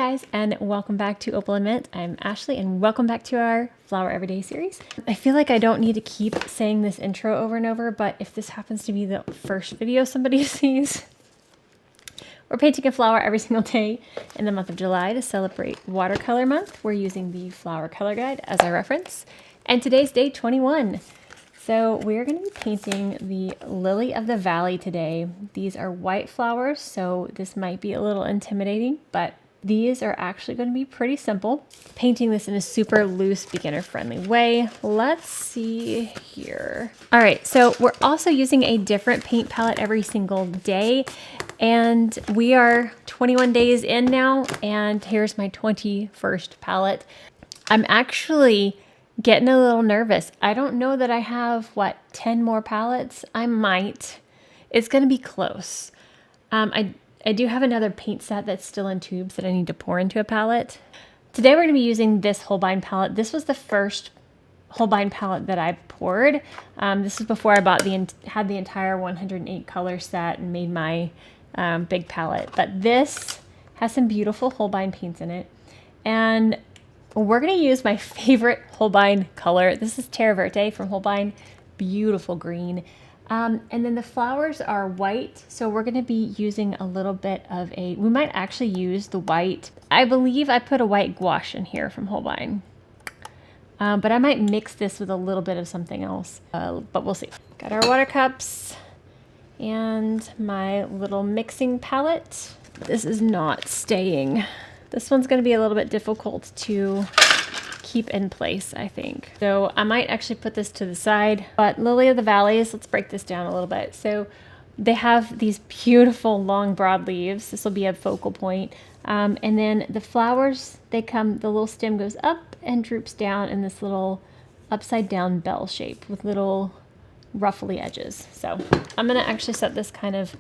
guys, and welcome back to Opal and Mint. I'm Ashley, and welcome back to our Flower Everyday series. I feel like I don't need to keep saying this intro over and over, but if this happens to be the first video somebody sees, we're painting a flower every single day in the month of July to celebrate Watercolor Month. We're using the Flower Color Guide as our reference, and today's day 21. So we're going to be painting the Lily of the Valley today. These are white flowers, so this might be a little intimidating, but these are actually going to be pretty simple. Painting this in a super loose, beginner-friendly way. Let's see here. All right, so we're also using a different paint palette every single day, and we are 21 days in now, and here's my 21st palette. I'm actually getting a little nervous. I don't know that I have, 10 more palettes? I might. It's going to be close. I do have another paint set that's still in tubes that I need to pour into a palette. Today we're going to be using this Holbein palette. This was the first Holbein palette that I poured. This was before I had the entire 108 color set and made my big palette. But this has some beautiful Holbein paints in it. And we're going to use my favorite Holbein color. This is Terra Verte from Holbein. Beautiful green. And then the flowers are white, so we're going to be using a little bit of we might actually use the white. I believe I put a white gouache in here from Holbein. But I might mix this with a little bit of something else, but we'll see. Got our water cups and my little mixing palette. This is not staying. This one's going to be a little bit difficult to keep in place, I think. So I might actually put this to the side, but Lily of the Valleys, let's break this down a little bit. So they have these beautiful long broad leaves. This will be a focal point. And then the flowers, the little stem goes up and droops down in this little upside down bell shape with little ruffly edges. So I'm gonna actually set this kind of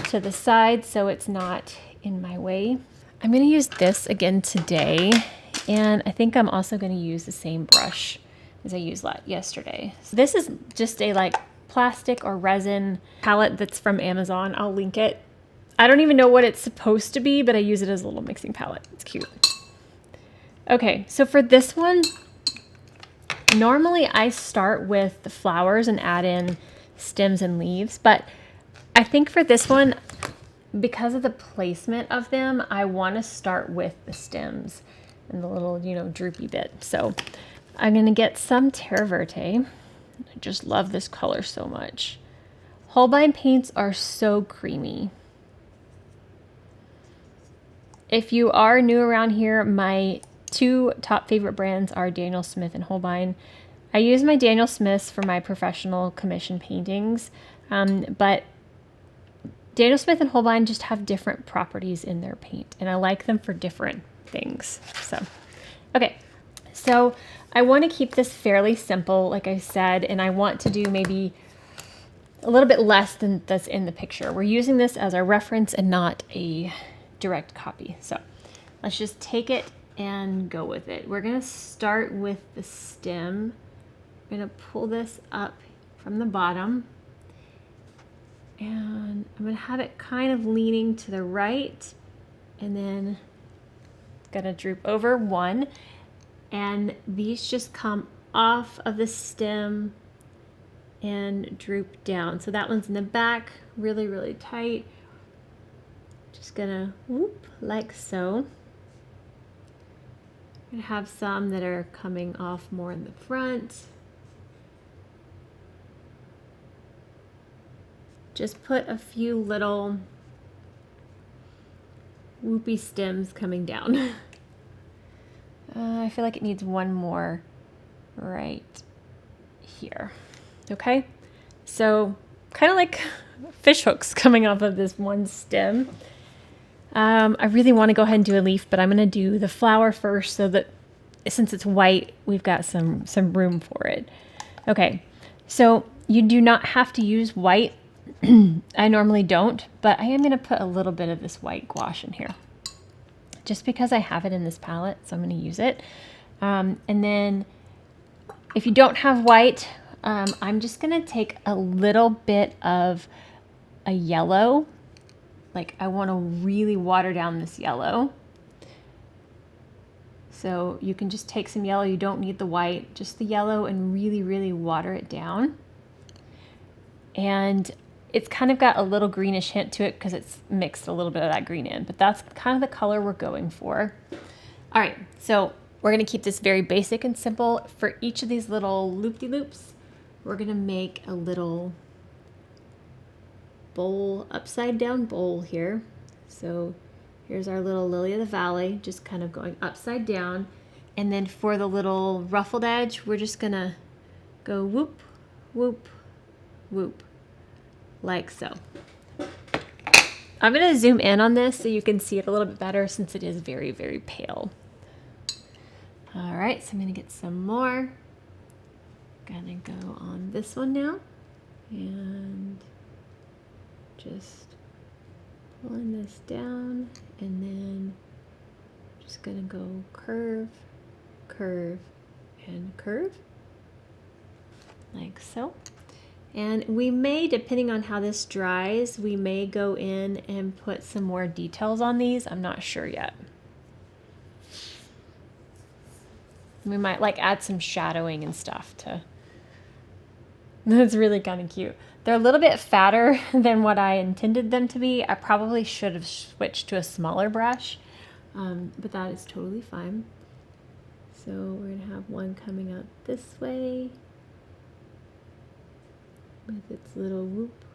to the side so it's not in my way. I'm going to use this again today, and I think I'm also going to use the same brush as I used yesterday. So this is just a plastic or resin palette that's from Amazon. I'll link it. I don't even know what it's supposed to be, but I use it as a little mixing palette. It's cute. Okay, so for this one, normally I start with the flowers and add in stems and leaves, but I think for this one, because of the placement of them, I want to start with the stems and the little, droopy bit. So I'm going to get some Terra Verte. I just love this color so much. Holbein paints are so creamy. If you are new around here, my two top favorite brands are Daniel Smith and Holbein. I use my Daniel Smiths for my professional commission paintings, but Daniel Smith and Holbein just have different properties in their paint, and I like them for different things. Okay, so I want to keep this fairly simple, like I said, and I want to do maybe a little bit less than that's in the picture. We're using this as our reference and not a direct copy. So let's just take it and go with it. We're going to start with the stem. I'm going to pull this up from the bottom. And I'm going to have it kind of leaning to the right, and then going to droop over one, and these just come off of the stem and droop down. So that one's in the back, really, really tight. Just going to whoop like so. I'm going to have some that are coming off more in the front. Just put a few little whoopy stems coming down. I feel like it needs one more right here. Okay, so kind of like fish hooks coming off of this one stem. I really want to go ahead and do a leaf, but I'm going to do the flower first so that since it's white, we've got some room for it. Okay, so you do not have to use white. I normally don't, but I am going to put a little bit of this white gouache in here just because I have it in this palette, so I'm going to use it. And then if you don't have white, I'm just going to take a little bit of a yellow. I want to really water down this yellow. So you can just take some yellow, you don't need the white, just the yellow, and really, really water it down. And it's kind of got a little greenish hint to it because it's mixed a little bit of that green in, but that's kind of the color we're going for. All right, so we're gonna keep this very basic and simple. For each of these little loop-de-loops, we're gonna make a little bowl, upside down bowl here. So here's our little lily of the valley, just kind of going upside down. And then for the little ruffled edge, we're just gonna go whoop, whoop, whoop, like so. I'm gonna zoom in on this so you can see it a little bit better since it is very, very pale. All right, so I'm gonna get some more. Gonna go on this one now and just pulling this down, and then just gonna go curve, curve, and curve, like so. And we may, depending on how this dries, we may go in and put some more details on these. I'm not sure yet. We might like add some shadowing and stuff to, that's really kind of cute. They're a little bit fatter than what I intended them to be. I probably should have switched to a smaller brush, but that is totally fine. So we're gonna have one coming out this way with its little whoop,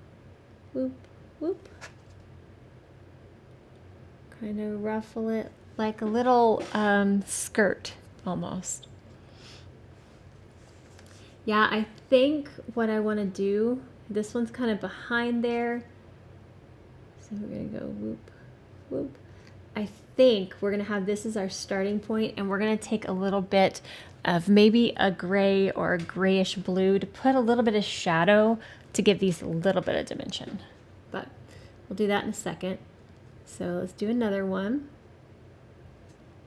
whoop, whoop. Kind of ruffle it like a little skirt almost. Yeah, I think what I want to do, this one's kind of behind there. So we're going to go whoop, whoop. I think we're going to have this as our starting point, and we're going to take a little bit of maybe a gray or a grayish blue to put a little bit of shadow to give these a little bit of dimension. But we'll do that in a second. So let's do another one.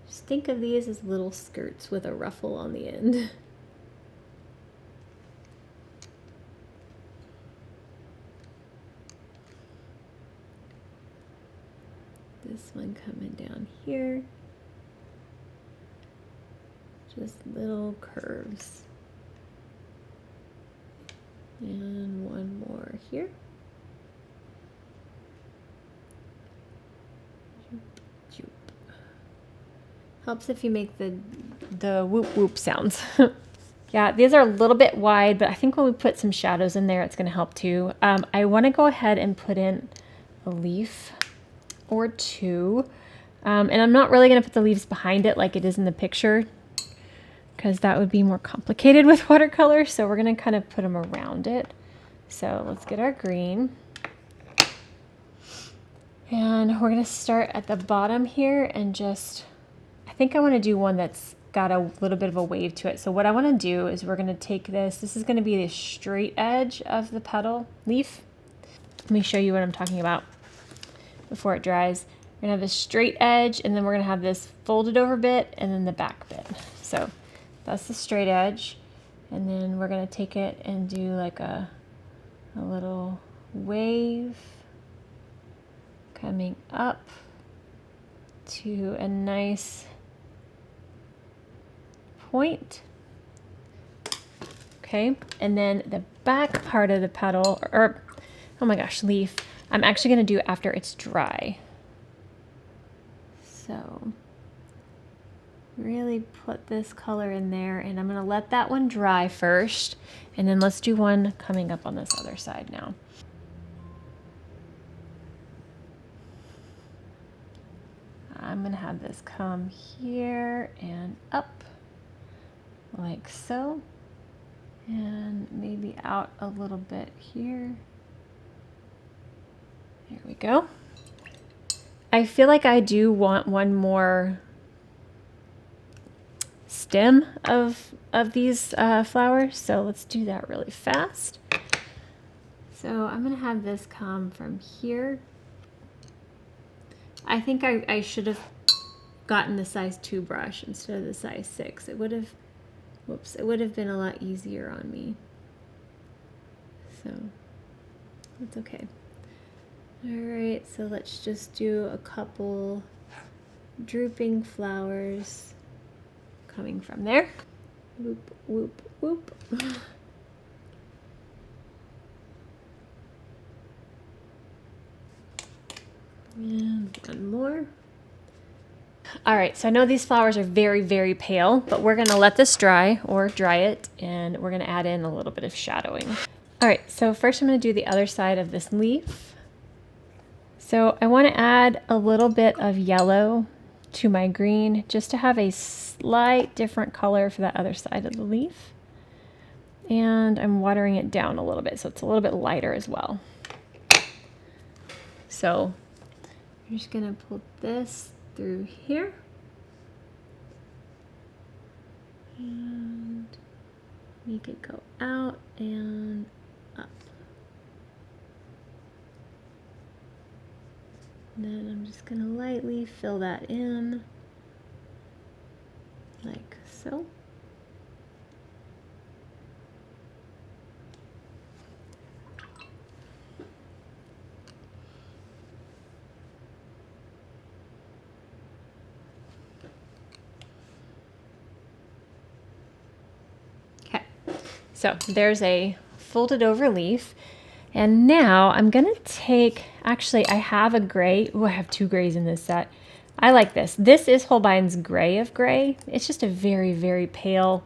Just think of these as little skirts with a ruffle on the end. This one coming down here. Just little curves. And one more here. Helps if you make the whoop whoop sounds. Yeah, these are a little bit wide, but I think when we put some shadows in there, it's going to help too. I want to go ahead and put in a leaf or two. And I'm not really going to put the leaves behind it like it is in the picture, because that would be more complicated with watercolor. So we're going to kind of put them around it. So let's get our green. And we're going to start at the bottom here and just, I think I want to do one that's got a little bit of a wave to it. So what I want to do is we're going to take this is going to be the straight edge of the petal leaf. Let me show you what I'm talking about before it dries. We're going to have this straight edge, and then we're going to have this folded over bit and then the back bit. So that's the straight edge. And then we're going to take it and do like a little wave coming up to a nice point. Okay, and then the back part of the petal, or oh my gosh, leaf, I'm actually going to do after it's dry. So really put this color in there, and I'm going to let that one dry first, and then let's do one coming up on this other side now. I'm going to have this come here and up like so, and maybe out a little bit here. There we go. I feel like I do want one more stem of these flowers, so let's do that really fast. So I'm going to have this come from here. I think I should have gotten the size 2 brush instead of the size 6. It would have, whoops, it would have been a lot easier on me. So that's okay. All right, so let's just do a couple drooping flowers coming from there. Whoop, whoop, whoop. And one more. All right, so I know these flowers are very, very pale, but we're gonna let this dry or dry it, and we're gonna add in a little bit of shadowing. All right, so first I'm gonna do the other side of this leaf. So I wanna add a little bit of yellow to my green just to have a slight different color for that other side of the leaf. And I'm watering it down a little bit so it's a little bit lighter as well. So I'm just gonna pull this through here. And make it go out and up. And then I'm just gonna lightly fill that in, like so. Okay, so there's a folded over leaf. And now I'm gonna take, actually I have a gray. Oh, I have two grays in this set. I like this. This is Holbein's Gray of Gray. It's just a very, very pale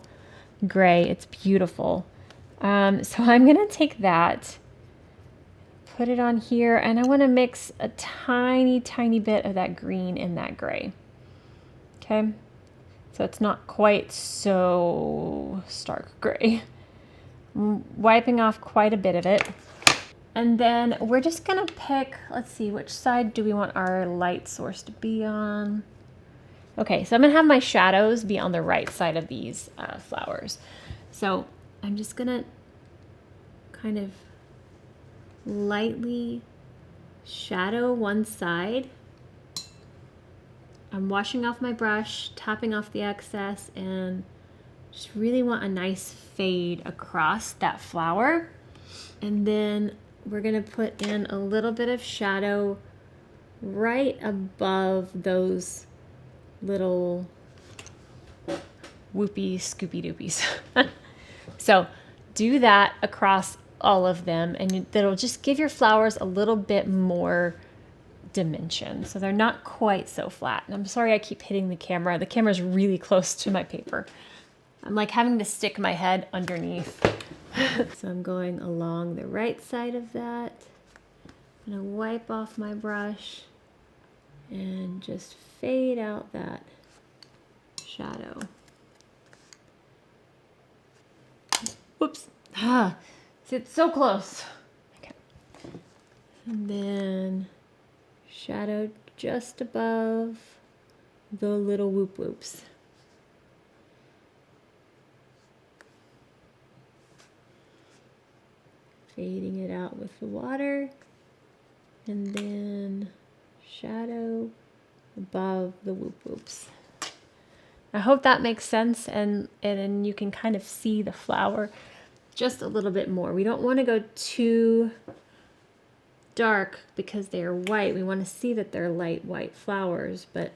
gray. It's beautiful. So I'm gonna take that, put it on here, and I wanna mix a tiny, tiny bit of that green in that gray. Okay, so it's not quite so stark gray. I'm wiping off quite a bit of it. And then we're just gonna pick, let's see, which side do we want our light source to be on? Okay, so I'm gonna have my shadows be on the right side of these flowers. So I'm just gonna kind of lightly shadow one side. I'm washing off my brush, tapping off the excess, and just really want a nice fade across that flower. And then we're gonna put in a little bit of shadow right above those little whoopie scoopy doopies. So do that across all of them, and that'll just give your flowers a little bit more dimension. So they're not quite so flat. And I'm sorry I keep hitting the camera. The camera's really close to my paper. I'm like having to stick my head underneath. So I'm going along the right side of that. I'm gonna wipe off my brush and just fade out that shadow. Whoops. It's so close. Okay. And then shadow just above the little whoop whoops. Fading it out with the water, and then shadow above the whoop whoops. I hope that makes sense, and you can kind of see the flower just a little bit more. We don't want to go too dark because they are white. We want to see that they're light white flowers, but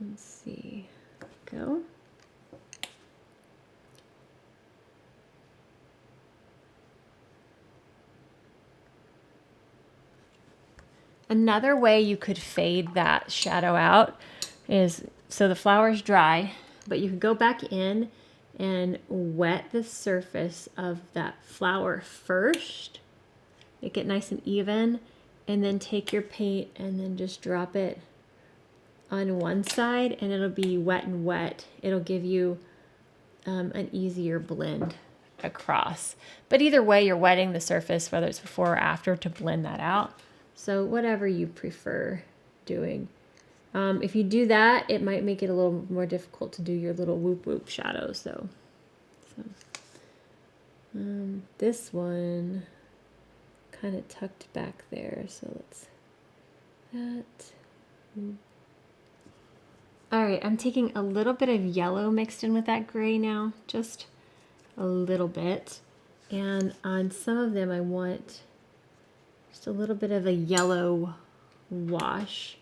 let's see. Go. Another way you could fade that shadow out is, so the flower's dry, but you could go back in and wet the surface of that flower first, make it nice and even, and then take your paint and then just drop it on one side, and it'll be wet and wet. It'll give you an easier blend across. But either way, you're wetting the surface, whether it's before or after, to blend that out. So whatever you prefer doing. If you do that, it might make it a little more difficult to do your little whoop whoop shadows though. This one kind of tucked back there, so let's that. All right, I'm taking a little bit of yellow mixed in with that gray now, just a little bit. And on some of them I want just a little bit of a yellow wash.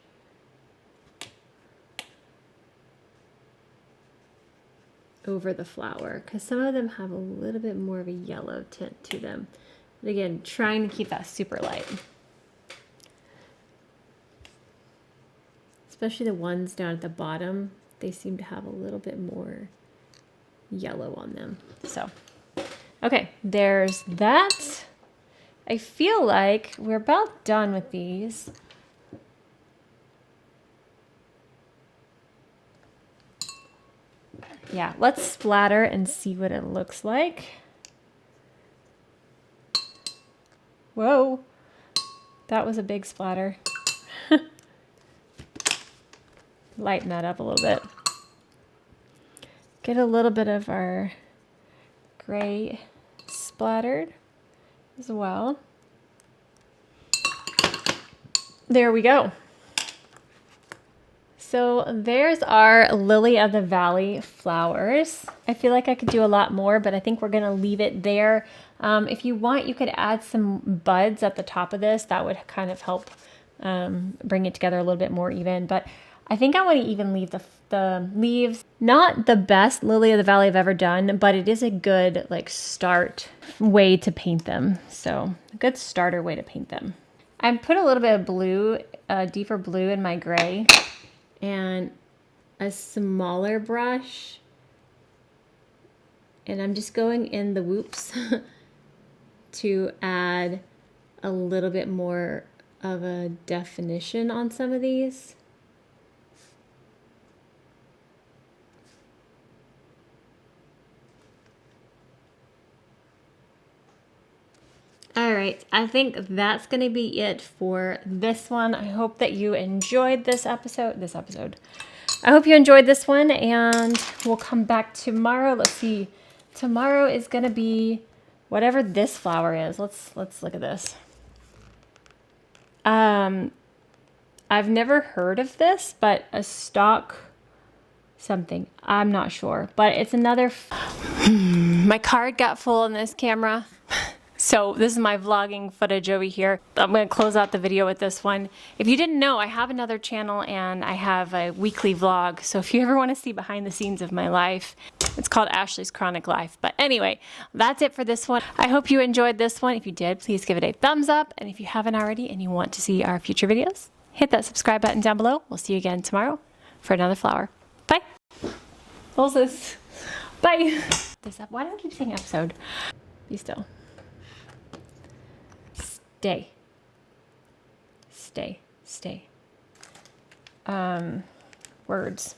over the flower because some of them have a little bit more of a yellow tint to them. But again, trying to keep that super light. Especially the ones down at the bottom, they seem to have a little bit more yellow on them. So, okay, there's that. I feel like we're about done with these. Yeah, let's splatter and see what it looks like. Whoa, that was a big splatter. Lighten that up a little bit. Get a little bit of our gray splattered as well. There we go. So there's our Lily of the Valley flowers. I feel like I could do a lot more, but I think we're gonna leave it there. If you want, you could add some buds at the top of this. That would kind of help bring it together a little bit more even. But I think I want to even leave the leaves. Not the best Lily of the Valley I've ever done, but it is a good like start way to paint them. So a good starter way to paint them. I put a little bit of blue, deeper blue in my gray, and a smaller brush, and I'm just going in the whoops to add a little bit more of a definition on some of these. All right, I think that's going to be it for this one. I hope that you enjoyed this episode. I hope you enjoyed this one, and we'll come back tomorrow. Let's see. Tomorrow is going to be whatever this flower is. Let's look at this. I've never heard of this, but a stalk something. I'm not sure, but it's another. My card got full in this camera. So this is my vlogging footage over here. I'm going to close out the video with this one. If you didn't know, I have another channel and I have a weekly vlog. So if you ever want to see behind the scenes of my life, it's called Ashley's Chronic Life. But anyway, that's it for this one. I hope you enjoyed this one. If you did, please give it a thumbs up. And if you haven't already and you want to see our future videos, hit that subscribe button down below. We'll see you again tomorrow for another flower. Bye. What's this? Bye. Why do I keep saying episode? Be still. Stay. Stay. Stay. Words.